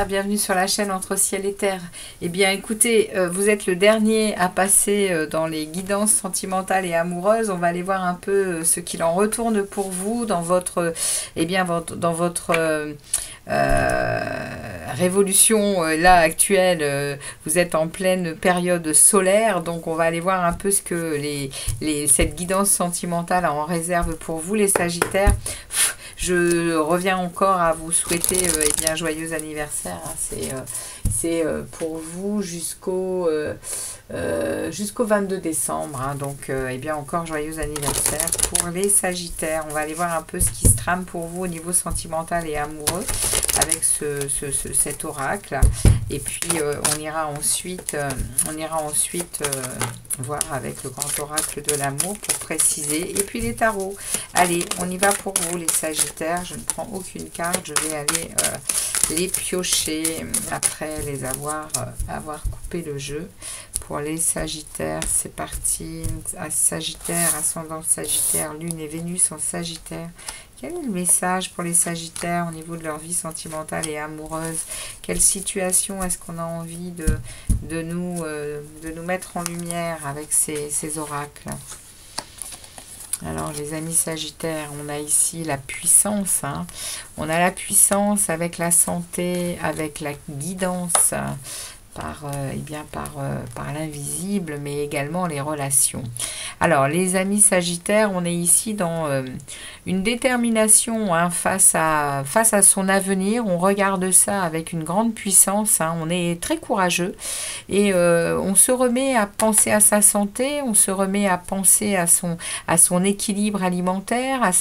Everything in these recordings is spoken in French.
bienvenue sur la chaîne Entre Ciel et Terre. Eh bien écoutez, vous êtes le dernier à passer dans les guidances sentimentales et amoureuses. On va aller voir un peu ce qu'il en retourne pour vous dans votre, dans votre révolution là actuelle. Vous êtes en pleine période solaire, donc on va aller voir un peu ce que cette guidance sentimentale a en réserve pour vous les Sagittaires. Je reviens encore à vous souhaiter joyeux anniversaire. Hein. C'est pour vous jusqu'au 22 décembre. Hein. Donc, encore joyeux anniversaire pour les Sagittaires. On va aller voir un peu ce qui se trame pour vous au niveau sentimental et amoureux avec cet oracle. Et puis, on ira ensuite voir avec le grand oracle de l'amour pour préciser. Et puis les tarots. Allez, on y va pour vous les Sagittaires. Je ne prends aucune carte. Je vais aller les piocher après les avoir coupé le jeu. Pour les Sagittaires, c'est parti. Sagittaire, ascendant Sagittaire, Lune et Vénus en Sagittaire. Quel est le message pour les Sagittaires au niveau de leur vie sentimentale et amoureuse? Quelle situation est-ce qu'on a envie de nous mettre en lumière avec ces oracles? Alors les amis Sagittaires, on a ici la puissance. Hein. On a la puissance avec la santé, avec la guidance. Par l'invisible, mais également les relations. Alors, les amis Sagittaires, on est ici dans une détermination hein, face à son avenir. On regarde ça avec une grande puissance. Hein. On est très courageux et on se remet à penser à sa santé, on se remet à penser à son équilibre alimentaire, à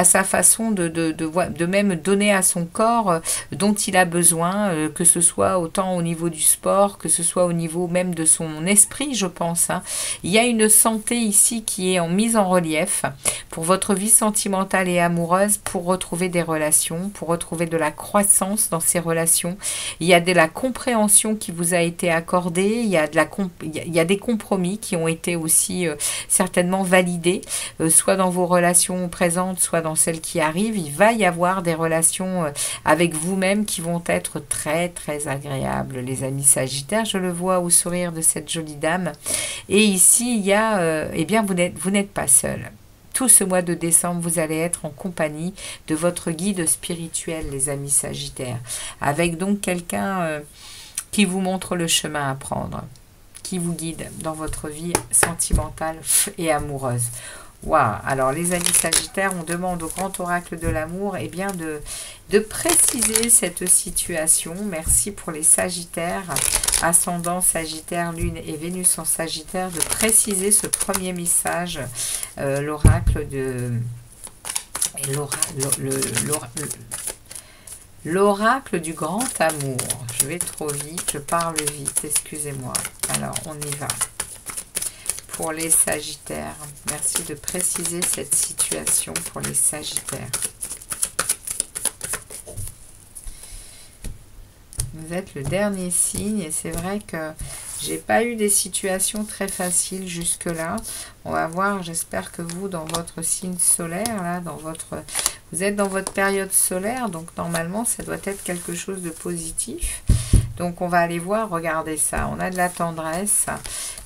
sa façon de même donner à son corps dont il a besoin, que ce soit autant au niveau du sport, que ce soit au niveau même de son esprit, je pense. Hein. Il y a une santé ici qui est mise en relief pour votre vie sentimentale et amoureuse, pour retrouver des relations, pour retrouver de la croissance dans ces relations. Il y a de la compréhension qui vous a été accordée, il y a des compromis qui ont été aussi certainement validés, soit dans vos relations présentes, soit dans celles qui arrivent. Il va y avoir des relations avec vous-même qui vont être très très agréables, les amis Sagittaire, je le vois au sourire de cette jolie dame. Et ici, il y a, vous n'êtes pas seul. Tout ce mois de décembre, vous allez être en compagnie de votre guide spirituel, les amis Sagittaires. Avec donc quelqu'un qui vous montre le chemin à prendre, qui vous guide dans votre vie sentimentale et amoureuse. Waouh! Alors les amis Sagittaires, on demande au grand oracle de l'amour de préciser cette situation. Merci pour les Sagittaires, ascendant Sagittaire, Lune et Vénus en Sagittaire, de préciser ce premier message, l'oracle de l'oracle du grand amour. Je vais trop vite, je parle vite, excusez-moi. Alors on y va. Pour les Sagittaires, merci de préciser cette situation pour les Sagittaires. Vous êtes le dernier signe et c'est vrai que j'ai pas eu des situations très faciles jusque-là. On va voir, j'espère que vous, dans votre signe solaire, là, vous êtes dans votre période solaire, donc normalement, ça doit être quelque chose de positif. Donc on va aller voir, regardez ça, on a de la tendresse.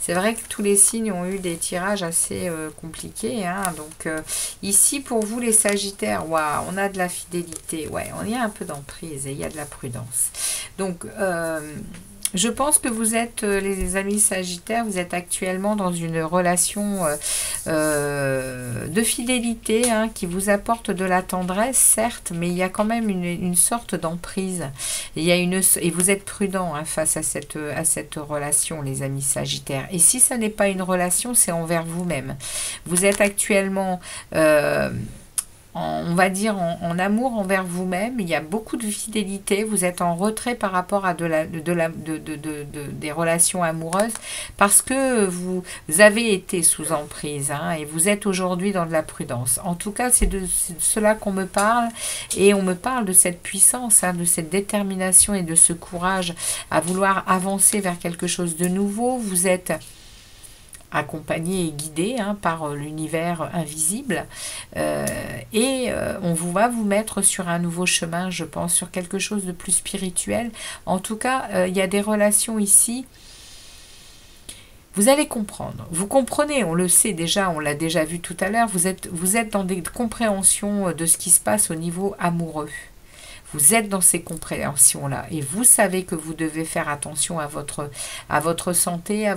C'est vrai que tous les signes ont eu des tirages assez compliqués. Hein. Donc ici, pour vous les Sagittaires, waouh, on a de la fidélité. Ouais, on y a un peu d'emprise et il y a de la prudence. Donc, je pense que vous êtes, les amis Sagittaires, vous êtes actuellement dans une relation de fidélité hein, qui vous apporte de la tendresse, certes, mais il y a quand même une sorte d'emprise. Et vous êtes prudent hein, face à cette relation, les amis Sagittaires. Et si ça n'est pas une relation, c'est envers vous-même. Vous êtes actuellement... on va dire en amour envers vous-même, il y a beaucoup de fidélité, vous êtes en retrait par rapport à des relations amoureuses parce que vous avez été sous emprise hein, et vous êtes aujourd'hui dans de la prudence. En tout cas, c'est de cela qu'on me parle et on me parle de cette puissance, hein, de cette détermination et de ce courage à vouloir avancer vers quelque chose de nouveau. Vous êtes accompagné et guidé par l'univers invisible. On va vous mettre sur un nouveau chemin, je pense, sur quelque chose de plus spirituel. En tout cas, il y a des relations ici. Vous allez comprendre. Vous comprenez, on le sait déjà, on l'a déjà vu tout à l'heure, vous êtes dans des compréhensions de ce qui se passe au niveau amoureux. Vous êtes dans ces compréhensions-là et vous savez que vous devez faire attention à votre santé,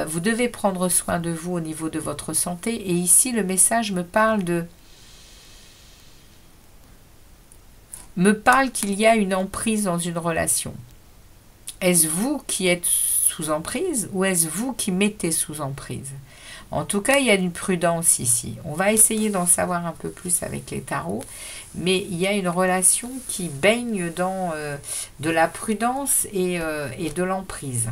vous devez prendre soin de vous au niveau de votre santé. Et ici, le message me parle qu'il y a une emprise dans une relation. Est-ce vous qui êtes sous emprise ou est-ce vous qui mettez sous emprise? En tout cas, il y a une prudence ici. On va essayer d'en savoir un peu plus avec les tarots, mais il y a une relation qui baigne dans de la prudence et de l'emprise.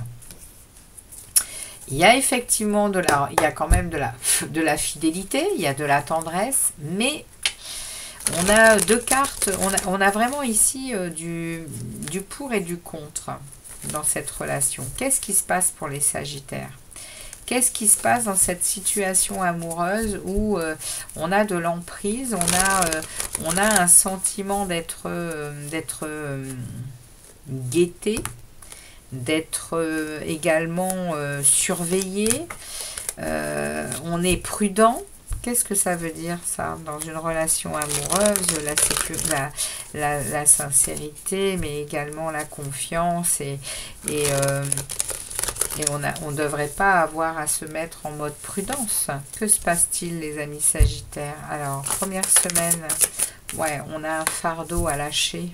Il y a effectivement il y a quand même de la fidélité, il y a de la tendresse, mais on a deux cartes, on a vraiment ici du pour et du contre dans cette relation. Qu'est-ce qui se passe pour les Sagittaires? Qu'est-ce qui se passe dans cette situation amoureuse où on a de l'emprise, on a un sentiment d'être guetté, d'être également surveillé, on est prudent. Qu'est-ce que ça veut dire ça dans une relation amoureuse? La sincérité, mais également la confiance et on ne devrait pas avoir à se mettre en mode prudence. Que se passe-t-il, les amis Sagittaires? Alors, première semaine, ouais, on a un fardeau à lâcher.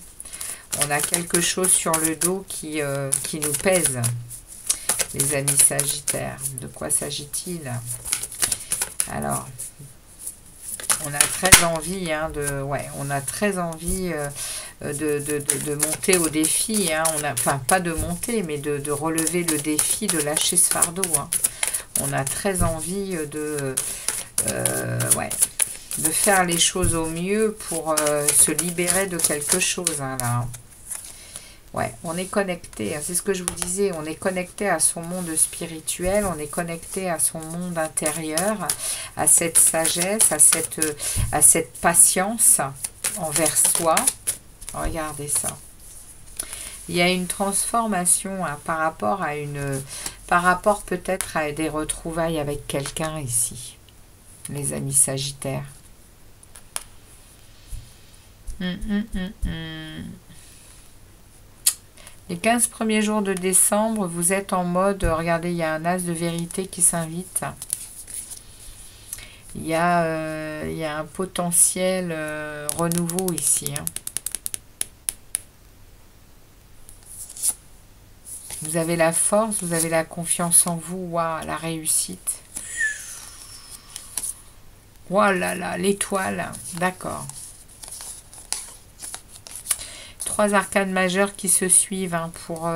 On a quelque chose sur le dos qui nous pèse, les amis Sagittaires. De quoi s'agit-il? Alors, on a très envie on a très envie de monter au défi. Enfin, pas de monter, mais de relever le défi, de lâcher ce fardeau. On a très envie de faire les choses au mieux pour se libérer de quelque chose. Là. Ouais, on est connecté, c'est ce que je vous disais, on est connecté à son monde spirituel, on est connecté à son monde intérieur, à cette sagesse, à cette patience envers soi. Regardez ça. Il y a une transformation par rapport peut-être à des retrouvailles avec quelqu'un ici, les amis Sagittaires. Les 15 premiers jours de décembre, vous êtes en mode, regardez, il y a un as de vérité qui s'invite. Il y a un potentiel renouveau ici. Vous avez la force, vous avez la confiance en vous, waouh, la réussite. Voilà, là, l'étoile, d'accord. 3 arcanes majeures qui se suivent pour...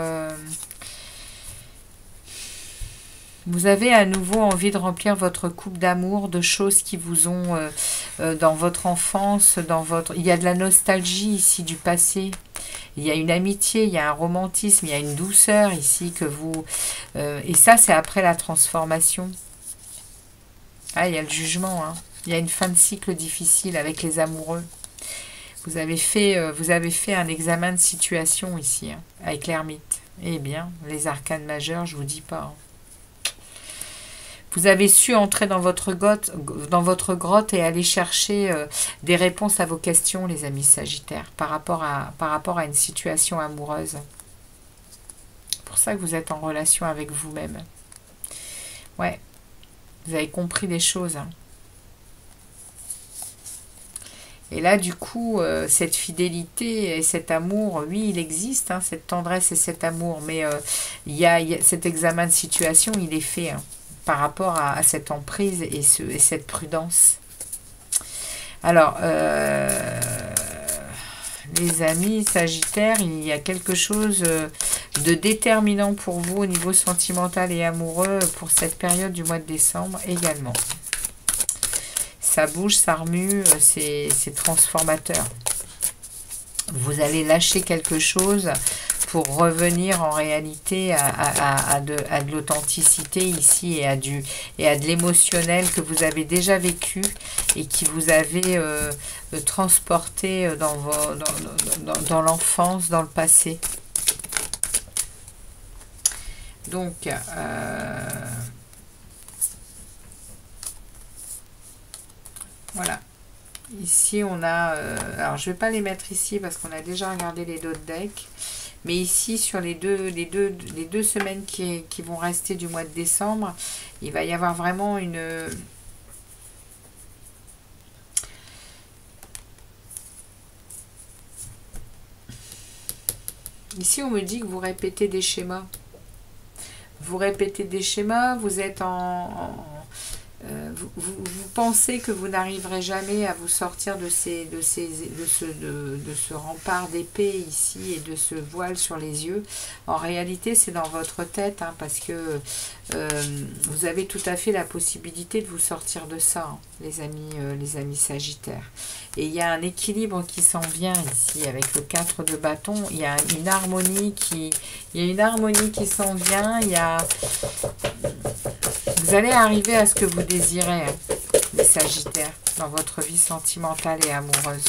Vous avez à nouveau envie de remplir votre coupe d'amour, de choses qui vous ont dans votre enfance, Il y a de la nostalgie ici du passé. Il y a une amitié, il y a un romantisme, il y a une douceur ici que vous... et ça, c'est après la transformation. Ah, il y a le jugement. Il y a une fin de cycle difficile avec les amoureux. Vous avez fait un examen de situation ici, avec l'ermite. Eh bien, les arcanes majeures, je vous dis pas. Vous avez su entrer dans votre grotte et aller chercher des réponses à vos questions, les amis Sagittaires, par rapport à une situation amoureuse. C'est pour ça que vous êtes en relation avec vous-même. Ouais, vous avez compris des choses. Et là, du coup, cette fidélité et cet amour, oui, il existe, cette tendresse et cet amour, mais il y a cet examen de situation, il est fait par rapport à cette emprise et cette prudence. Alors, les amis Sagittaires, il y a quelque chose de déterminant pour vous au niveau sentimental et amoureux pour cette période du mois de décembre également. Ça bouge, ça remue, c'est transformateur. Vous allez lâcher quelque chose pour revenir en réalité à de l'authenticité ici et à de l'émotionnel que vous avez déjà vécu et qui vous avez transporté dans l'enfance, dans le passé. Donc, voilà. Ici, on a... alors, je ne vais pas les mettre ici parce qu'on a déjà regardé les deux decks. Mais ici, sur les deux semaines qui vont rester du mois de décembre, il va y avoir vraiment une... Ici, on me dit que vous répétez des schémas. Vous répétez des schémas, vous êtes vous pensez que vous n'arriverez jamais à vous sortir de ce rempart d'épée ici et de ce voile sur les yeux. En réalité, c'est dans votre tête, hein, parce que vous avez tout à fait la possibilité de vous sortir de ça, hein, les amis Sagittaires. Et il y a un équilibre qui s'en vient ici avec le 4 de bâton. Il y a une harmonie qui s'en vient. Vous allez arriver à ce que vous désirez, hein, les Sagittaires, dans votre vie sentimentale et amoureuse.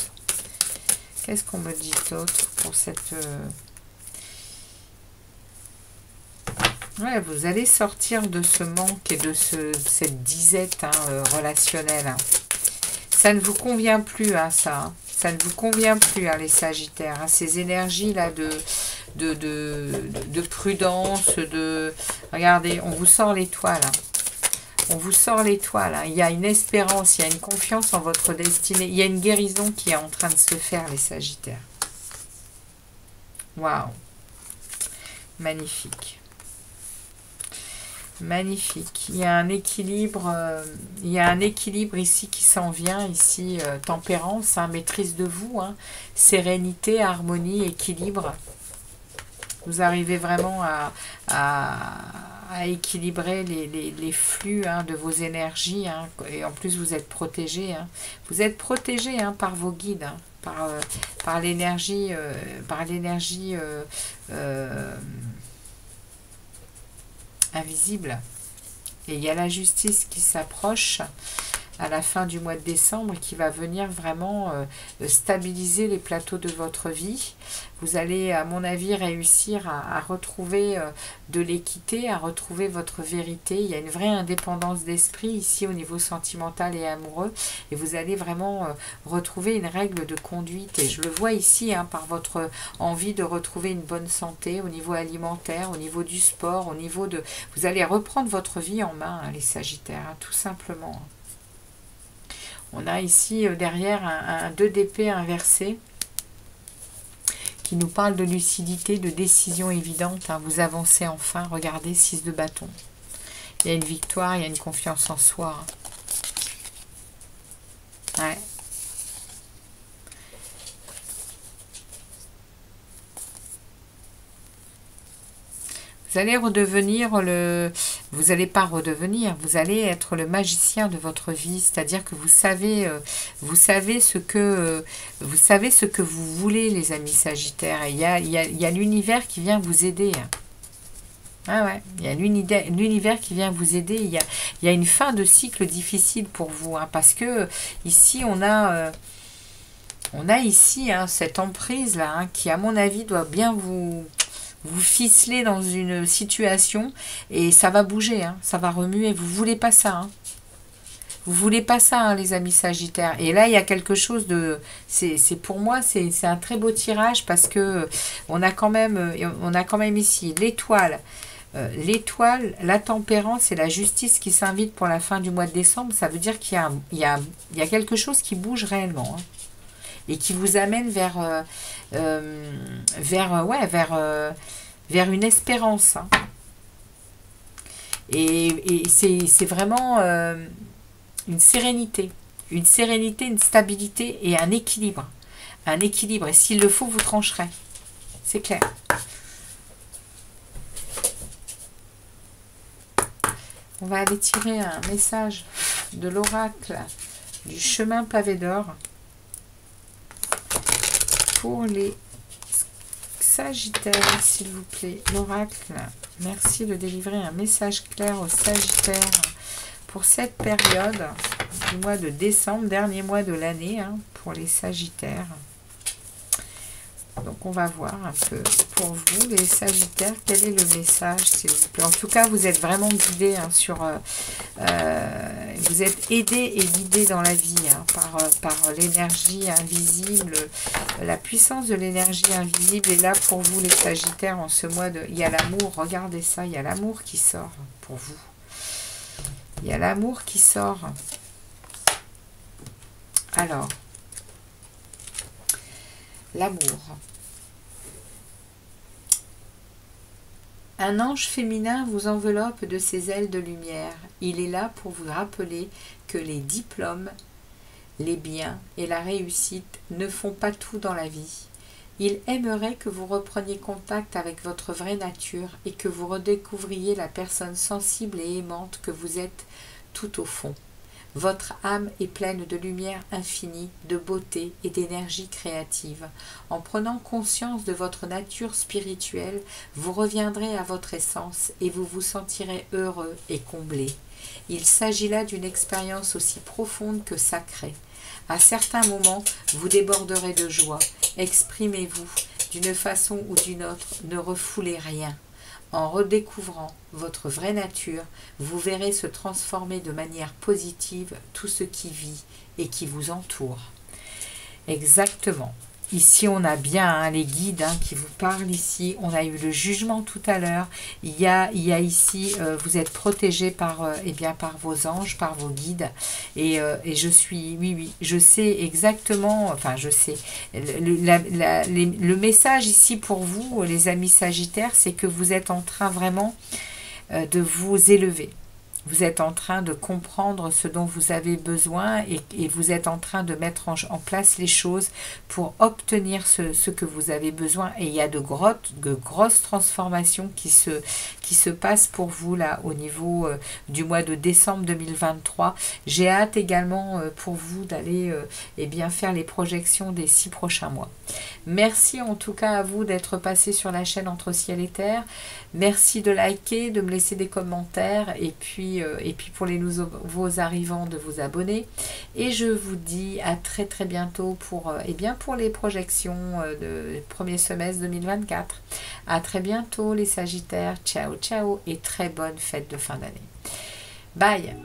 Qu'est-ce qu'on me dit d'autre pour cette... Ouais, vous allez sortir de ce manque et de cette disette, hein, relationnelle. Hein. Ça ne vous convient plus, hein, ça. Hein. Ça ne vous convient plus, hein, les Sagittaires. Hein, ces énergies-là de prudence, de... Regardez, on vous sort l'étoile. Hein. On vous sort l'étoile. Hein. Il y a une espérance, il y a une confiance en votre destinée. Il y a une guérison qui est en train de se faire, les Sagittaires. Waouh. Magnifique. Magnifique. Il y a un équilibre ici qui s'en vient, ici, tempérance, hein, maîtrise de vous, hein, sérénité, harmonie, équilibre. Vous arrivez vraiment à équilibrer les flux, hein, de vos énergies, hein, et en plus vous êtes protégé. Hein. Vous êtes protégé, hein, par vos guides, hein, par l'énergie invisible. Et il y a la justice qui s'approche à la fin du mois de décembre qui va venir vraiment stabiliser les plateaux de votre vie. Vous allez, à mon avis, réussir à retrouver de l'équité, à retrouver votre vérité. Il y a une vraie indépendance d'esprit ici au niveau sentimental et amoureux. Et vous allez vraiment retrouver une règle de conduite. Et je le vois ici, hein, par votre envie de retrouver une bonne santé au niveau alimentaire, au niveau du sport, au niveau de... Vous allez reprendre votre vie en main, hein, les Sagittaires, hein, tout simplement. On a ici derrière un 2 d'épée inversé qui nous parle de lucidité, de décision évidente. Hein. Vous avancez enfin. Regardez, 6 de bâton. Il y a une victoire, il y a une confiance en soi. Hein. Ouais. Vous allez redevenir vous n'allez pas redevenir, vous allez être le magicien de votre vie, c'est-à-dire que vous savez ce que vous voulez, les amis Sagittaires. Et il y a l'univers qui vient vous aider. Ah ouais, il y a l'univers qui vient vous aider. Il y a une fin de cycle difficile pour vous, hein, parce que ici on a ici, hein, cette emprise là, hein, qui à mon avis doit bien vous ficeler dans une situation et ça va bouger, hein, ça va remuer. Vous voulez pas ça, hein. Vous voulez pas ça, hein, les amis Sagittaires. Et là, il y a quelque chose de... pour moi, c'est un très beau tirage parce que on a quand même ici l'étoile. L'étoile, la tempérance et la justice qui s'invitent pour la fin du mois de décembre. Ça veut dire qu'il y a quelque chose qui bouge réellement, hein, et qui vous amène vers une espérance. Hein. Et c'est vraiment une sérénité, une stabilité et un équilibre. Un équilibre. Et s'il le faut, vous trancherez. C'est clair. On va aller tirer un message de l'oracle du chemin pavé d'or pour les Sagittaire, s'il vous plaît. L'oracle, merci de délivrer un message clair aux Sagittaires pour cette période du mois de décembre, dernier mois de l'année, hein, pour les Sagittaires. Donc, on va voir un peu pour vous, les Sagittaires, quel est le message, s'il vous plaît. En tout cas, vous êtes vraiment guidés hein, vous êtes aidés et guidés dans la vie hein, par l'énergie invisible, la puissance de l'énergie invisible est là pour vous, les Sagittaires, en ce mois de... Il y a l'amour, regardez ça, il y a l'amour qui sort pour vous. Il y a l'amour qui sort. Alors, l'amour. Un ange féminin vous enveloppe de ses ailes de lumière. Il est là pour vous rappeler que les diplômes, les biens et la réussite ne font pas tout dans la vie. Il aimerait que vous repreniez contact avec votre vraie nature et que vous redécouvriez la personne sensible et aimante que vous êtes tout au fond. Votre âme est pleine de lumière infinie, de beauté et d'énergie créative. En prenant conscience de votre nature spirituelle, vous reviendrez à votre essence et vous vous sentirez heureux et comblé. Il s'agit là d'une expérience aussi profonde que sacrée. À certains moments, vous déborderez de joie. Exprimez-vous d'une façon ou d'une autre, ne refoulez rien. En redécouvrant votre vraie nature, vous verrez se transformer de manière positive tout ce qui vit et qui vous entoure. Exactement. Ici, on a bien hein, les guides hein, qui vous parlent ici. On a eu le jugement tout à l'heure. Il y a ici, vous êtes protégé par, par vos anges, par vos guides. Et je suis, oui, je sais exactement, enfin, je sais. Le message ici pour vous, les amis Sagittaires, c'est que vous êtes en train vraiment de vous élever. Vous êtes en train de comprendre ce dont vous avez besoin et vous êtes en train de mettre en place les choses pour obtenir ce que vous avez besoin. Et il y a de grosses transformations qui se passent pour vous là au niveau du mois de décembre 2023. J'ai hâte également pour vous d'aller faire les projections des 6 prochains mois. Merci en tout cas à vous d'être passé sur la chaîne Entre Ciel et Terre. Merci de liker, de me laisser des commentaires et puis pour les nouveaux arrivants de vous abonner. Et je vous dis à très très bientôt pour les projections de premier semestre 2024. À très bientôt les Sagittaires. Ciao ciao et très bonne fête de fin d'année. Bye.